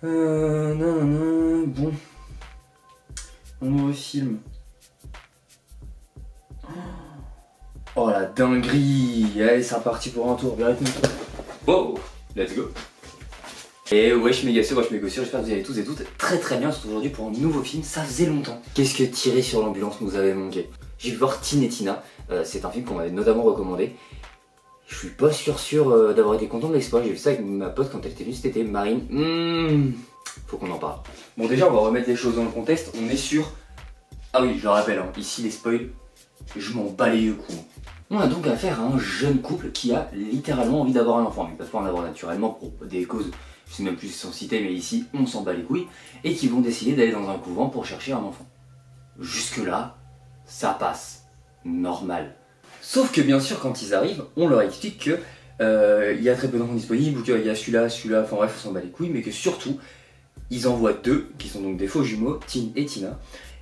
Non, non, non, bon. Un nouveau film. Oh la dinguerie. Allez, c'est reparti pour un tour, vérité. Wow, let's go. Et wesh mes gasseurs, wesh mes gossures, j'espère que vous allez tous et toutes très très bien. On se retrouve aujourd'hui pour un nouveau film, ça faisait longtemps. Qu'est-ce que Tirer sur l'ambulance nous avait manqué. J'ai vu voir Tin et Tina, c'est un film qu'on m'avait notamment recommandé. Je suis pas sûr d'avoir été content de l'exploit, j'ai vu ça avec ma pote quand elle était venue cet été, Marine. Faut qu'on en parle. Bon déjà on va remettre les choses dans le contexte, on est sur... Ah oui, je le rappelle, hein, ici les spoils, je m'en bats les yeux coups. On a donc affaire à un jeune couple qui a littéralement envie d'avoir un enfant. Ils peuvent pas en avoir naturellement pour des causes, je sais même plus sans citer, mais ici on s'en bat les couilles, et qui vont décider d'aller dans un couvent pour chercher un enfant. Jusque là, ça passe, normal. Sauf que bien sûr quand ils arrivent, on leur explique que y a très peu d'enfants disponibles, ou qu'il y a celui-là, enfin bref, on s'en bat les couilles, mais que surtout, ils envoient deux, qui sont donc des faux jumeaux, Tin et Tina,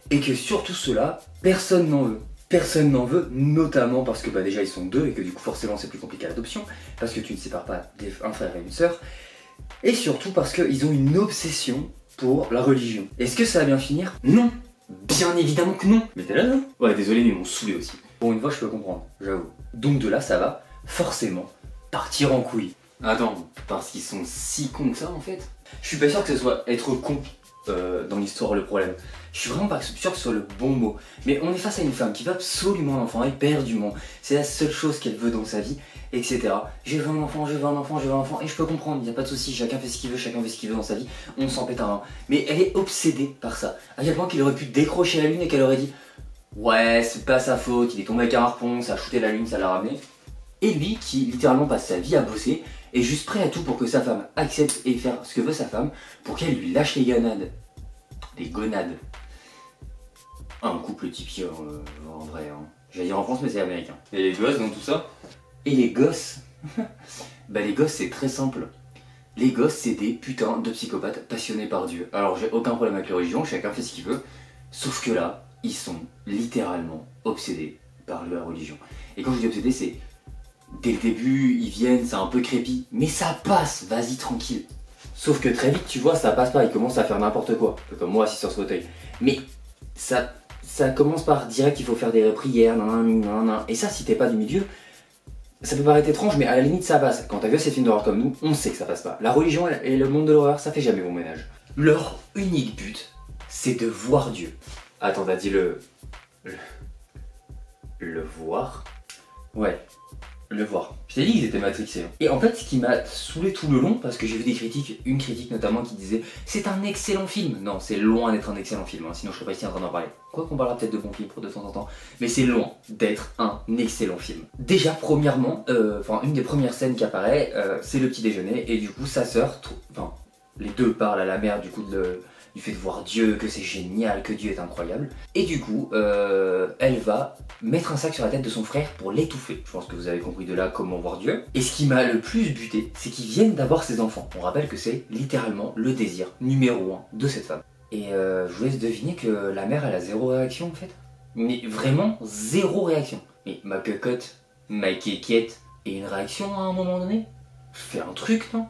et que surtout ceux-là, personne n'en veut. Personne n'en veut, notamment parce que bah, déjà ils sont deux, et que du coup forcément c'est plus compliqué à l'adoption, parce que tu ne sépares pas un frère et une sœur, et surtout parce qu'ils ont une obsession pour la religion. Est-ce que ça va bien finir? Non. Bien évidemment que non. Mais t'es là, non? Ouais, désolé, mais ils m'ont saoulé aussi. Pour une fois, je peux comprendre, j'avoue. Donc de là, ça va forcément partir en couille. Attends, parce qu'ils sont si cons que ça, en fait? Je suis pas sûr que ce soit être con dans l'histoire le problème. Je suis vraiment pas sûr que ce soit le bon mot. Mais on est face à une femme qui veut absolument un enfant, éperdument. C'est la seule chose qu'elle veut dans sa vie, etc. Je veux un enfant, je veux un enfant, je veux un enfant. Et je peux comprendre, il n'y a pas de souci, chacun fait ce qu'il veut, chacun fait ce qu'il veut dans sa vie. On s'en pète un rein. Mais elle est obsédée par ça. À quel point qu'il aurait pu décrocher la lune et qu'elle aurait dit ouais, c'est pas sa faute, il est tombé avec un harpon, ça a shooté la lune, ça l'a ramené. Et lui, qui littéralement passe sa vie à bosser, est juste prêt à tout pour que sa femme accepte et faire ce que veut sa femme, pour qu'elle lui lâche les gonades. Les gonades. Un couple typique en vrai. Hein. J'allais dire en France, mais c'est américain. Et les gosses dans tout ça? Et les gosses? Bah les gosses, c'est très simple. Les gosses, c'est des putains de psychopathes passionnés par Dieu. Alors j'ai aucun problème avec la religion, chacun fait ce qu'il veut. Sauf que là, ils sont littéralement obsédés par la religion. Et quand je dis obsédés, c'est... Dès le début, ils viennent, c'est un peu crépi. Mais ça passe, vas-y tranquille. Sauf que très vite, tu vois, ça passe pas, ils commencent à faire n'importe quoi. Un peu comme moi assis sur ce fauteuil. Mais ça commence par direct, il faut faire des prières, nan. Et ça, si t'es pas du milieu, ça peut paraître étrange, mais à la limite, ça passe. Quand t'as vu ces films d'horreur comme nous, on sait que ça passe pas. La religion et le monde de l'horreur, ça fait jamais bon ménage. Leur unique but, c'est de voir Dieu. Attends, t'as dit le voir? Ouais, le voir. Je t'ai dit qu'ils étaient matrixés. Hein. Et en fait, ce qui m'a saoulé tout le long, parce que j'ai vu des critiques, une critique notamment qui disait c'est un excellent film. Non, c'est loin d'être un excellent film, hein, sinon je serais pas ici en train d'en parler. Quoi qu'on parlera peut-être de bons films pour de temps en temps, mais c'est loin d'être un excellent film. Déjà, premièrement, une des premières scènes qui apparaît, c'est le petit déjeuner, et du coup, sa sœur, les deux parlent à la mère du coup du fait de voir Dieu, que c'est génial, que Dieu est incroyable. Et du coup, elle va mettre un sac sur la tête de son frère pour l'étouffer. Je pense que vous avez compris de là comment voir Dieu. Et ce qui m'a le plus buté, c'est qu'ils viennent d'avoir ses enfants. On rappelle que c'est littéralement le désir numéro 1 de cette femme. Et je vous laisse deviner que la mère, elle a zéro réaction en fait. Mais vraiment zéro réaction. Mais ma cocotte, ma kékette, et une réaction à un moment donné? Fais un truc, non?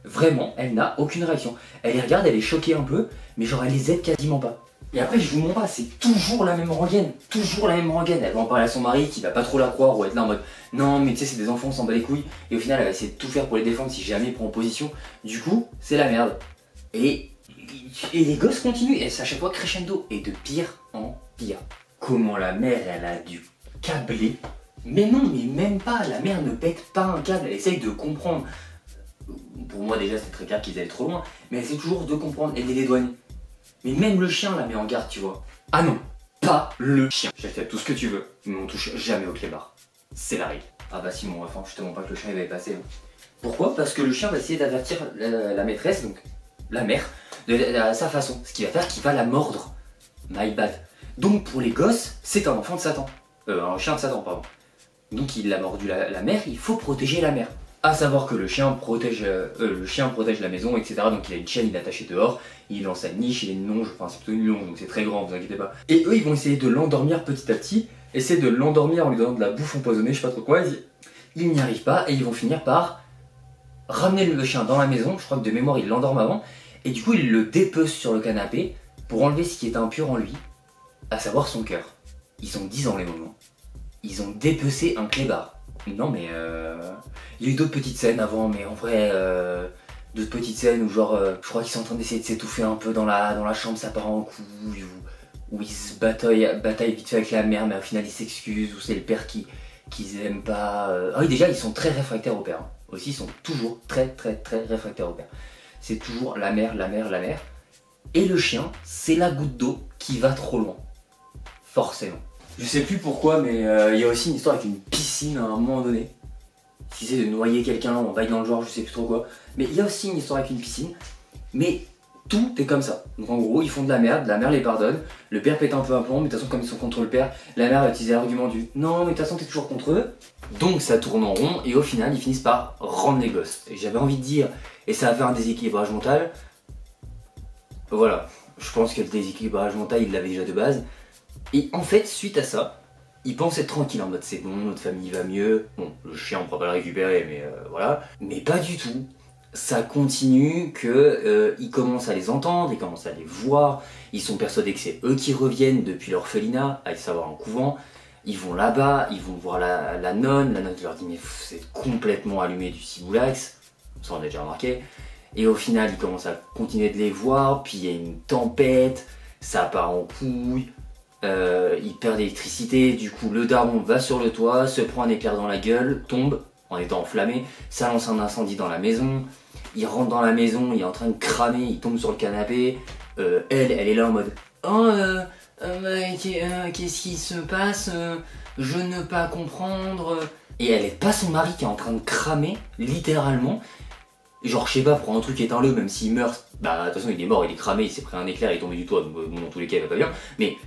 Vraiment, elle n'a aucune réaction. Elle les regarde, elle est choquée un peu, mais genre elle les aide quasiment pas. Et après, je vous mens pas, c'est toujours la même rengaine. Toujours la même rengaine. Elle va en parler à son mari qui va pas trop la croire ou être là en mode non, mais tu sais, c'est des enfants, on s'en bat les couilles. Et au final, elle va essayer de tout faire pour les défendre si jamais il prend position. Du coup, c'est la merde. Et les gosses continuent, et c'est à chaque fois crescendo. Et de pire en pire. Comment la mère, elle a dû câbler. Mais non, mais même pas. La mère ne pète pas un câble, elle essaye de comprendre. Pour moi déjà c'est très clair qu'ils allaient trop loin, mais elle essaie toujours de comprendre et de les dédouaner. Mais même le chien la met en garde, tu vois. Ah non, pas le chien. J'achète tout ce que tu veux, mais on touche jamais au clébard. C'est la règle. Ah bah si mon enfant, je te montre pas que le chien il va y passer. Hein. Pourquoi? Parce que le chien va essayer d'avertir la maîtresse, donc la mère, de sa façon. Ce qui va faire qu'il va la mordre. My bad. Donc pour les gosses, c'est un enfant de Satan. Un chien de Satan, pardon. Donc il a mordu la mère, il faut protéger la mère. A savoir que le chien protège la maison, etc. Donc il a une chaîne, il est attaché dehors, il est dans sa niche, il est une longe, enfin c'est plutôt une longe, donc c'est très grand, vous inquiétez pas. Et eux, ils vont essayer de l'endormir petit à petit, essayer de l'endormir en lui donnant de la bouffe empoisonnée, je sais pas trop quoi. Ils n'y arrivent pas et ils vont finir par ramener le chien dans la maison. Je crois que de mémoire, ils l'endorment avant. Et du coup, il le dépece sur le canapé pour enlever ce qui est impur en lui, à savoir son cœur. Ils ont 10 ans les moments. Ils ont dépecé un clébard. Non mais il y a eu d'autres petites scènes avant, mais en vrai, d'autres petites scènes où genre, je crois qu'ils sont en train d'essayer de s'étouffer un peu dans la chambre, ça part en couille, où ils se bataillent vite fait avec la mère, mais au final ils s'excusent, ou c'est le père qu'ils aiment pas. Ah oui, déjà ils sont très réfractaires au père. Hein. Aussi, ils sont toujours très réfractaires au père. C'est toujours la mère. Et le chien, c'est la goutte d'eau qui va trop loin. Forcément. Je sais plus pourquoi, mais il y a aussi une histoire avec une piscine à un moment donné. Si c'est de noyer quelqu'un, on vaille dans le genre, je sais plus trop quoi. Mais il y a aussi une histoire avec une piscine. Mais tout est comme ça. Donc en gros, ils font de la merde les pardonne. Le père pète un peu un plomb, mais de toute façon, comme ils sont contre le père, la mère va utiliser l'argument du non, mais de toute façon, t'es toujours contre eux. Donc ça tourne en rond, et au final, ils finissent par rendre les gosses. Et j'avais envie de dire, et ça va faire un déséquilibrage mental. Voilà, je pense que le déséquilibrage mental, il l'avait déjà de base. Et en fait, suite à ça, il pense être tranquille en mode c'est bon, notre famille va mieux. Bon, le chien on pourra pas le récupérer, mais voilà. Mais pas du tout. Ça continue que ils commencent à les entendre, ils commencent à les voir. Ils sont persuadés que c'est eux qui reviennent depuis l'orphelinat, à savoir en couvent. Ils vont là-bas, ils vont voir la nonne. La nonne leur dit mais c'est complètement allumé du ciboulax. Ça on a déjà remarqué. Et au final, ils commencent à continuer de les voir. Puis il y a une tempête, ça part en couille. Il perd l'électricité, du coup le daron va sur le toit, se prend un éclair dans la gueule, tombe en étant enflammé, ça lance un incendie dans la maison, il rentre dans la maison, il est en train de cramer, il tombe sur le canapé, elle est là en mode « Oh, qu'est-ce qui se passe je ne pas comprendre ?» Et elle est pas son mari qui est en train de cramer, littéralement. Genre, je sais pas, pour un truc éteint-le, même s'il meurt, bah de toute façon il est mort, il est cramé, il s'est pris un éclair, il est tombé du toit, donc dans tous les cas il va pas bien, mais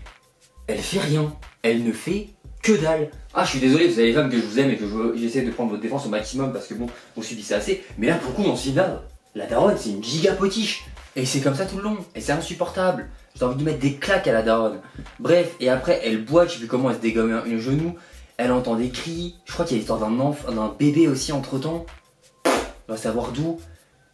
elle fait rien, elle ne fait que dalle. Ah, je suis désolé, vous avez les femmes que je vous aime et que j'essaie de prendre votre défense au maximum parce que bon, vous subissez assez. Mais là, pour le coup, dans ce film-là, la daronne, c'est une giga potiche. Et c'est comme ça tout le long, et c'est insupportable. J'ai envie de mettre des claques à la daronne. Bref, et après, elle boit, je sais plus comment, elle se dégomme un genou. Elle entend des cris. Je crois qu'il y a l'histoire d'un bébé aussi entre temps. On va savoir d'où.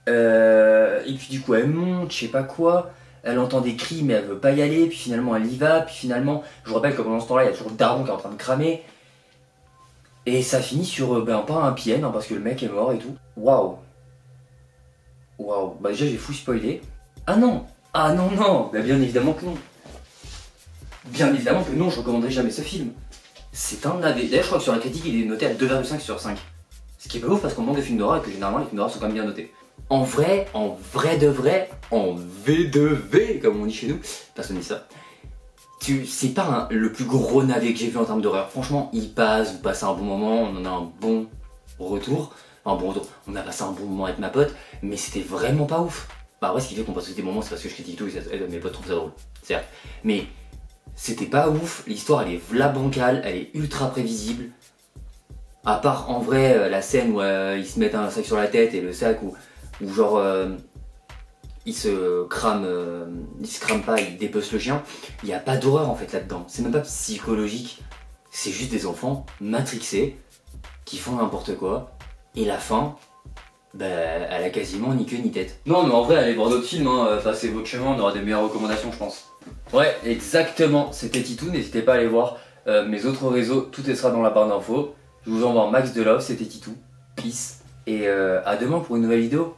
Et puis du coup, elle monte, je sais pas quoi. Elle entend des cris mais elle veut pas y aller, puis finalement elle y va, puis finalement, je vous rappelle que pendant ce temps-là, il y a toujours le daron qui est en train de cramer. Et ça finit sur, pas un happy end, hein, parce que le mec est mort et tout. Waouh. Waouh. Bah déjà j'ai fou spoilé. Ah non. Ah non, non. Bah bien évidemment que non. Bien évidemment que non, je recommanderais jamais ce film. C'est un navet. D'ailleurs je crois que sur la critique il est noté à 2,5 sur 5. Ce qui est pas ouf parce qu'on manque de films d'horreur et que généralement les films d'horreur sont quand même bien notés. En vrai de vrai, en V2V, comme on dit chez nous, personne dit ça. C'est pas le plus gros navet que j'ai vu en termes d'horreur. Franchement, il passe, vous passez un bon moment, on en a un bon retour. Enfin, un bon retour, on a passé un bon moment avec ma pote, mais c'était vraiment pas ouf. Bah ouais, ce qui fait qu'on passe des moments, c'est parce que je critique tout et mes potes trouvent ça drôle, certes. Mais c'était pas ouf, l'histoire elle est v'là bancale, elle est ultra prévisible. À part en vrai la scène où ils se mettent un sac sur la tête et le sac où genre il se crame pas, il dépece le chien. Il n'y a pas d'horreur en fait là-dedans. C'est même pas psychologique. C'est juste des enfants matrixés qui font n'importe quoi. Et la fin, bah elle a quasiment ni queue ni tête. Non mais en vrai allez voir d'autres films, hein. Enfin, c'est votre chemin, on aura des meilleures recommandations je pense. Ouais exactement, c'était Titou, n'hésitez pas à aller voir mes autres réseaux, tout sera dans la barre d'infos. Je vous envoie un max de love, c'était Titou, peace. Et à demain pour une nouvelle vidéo.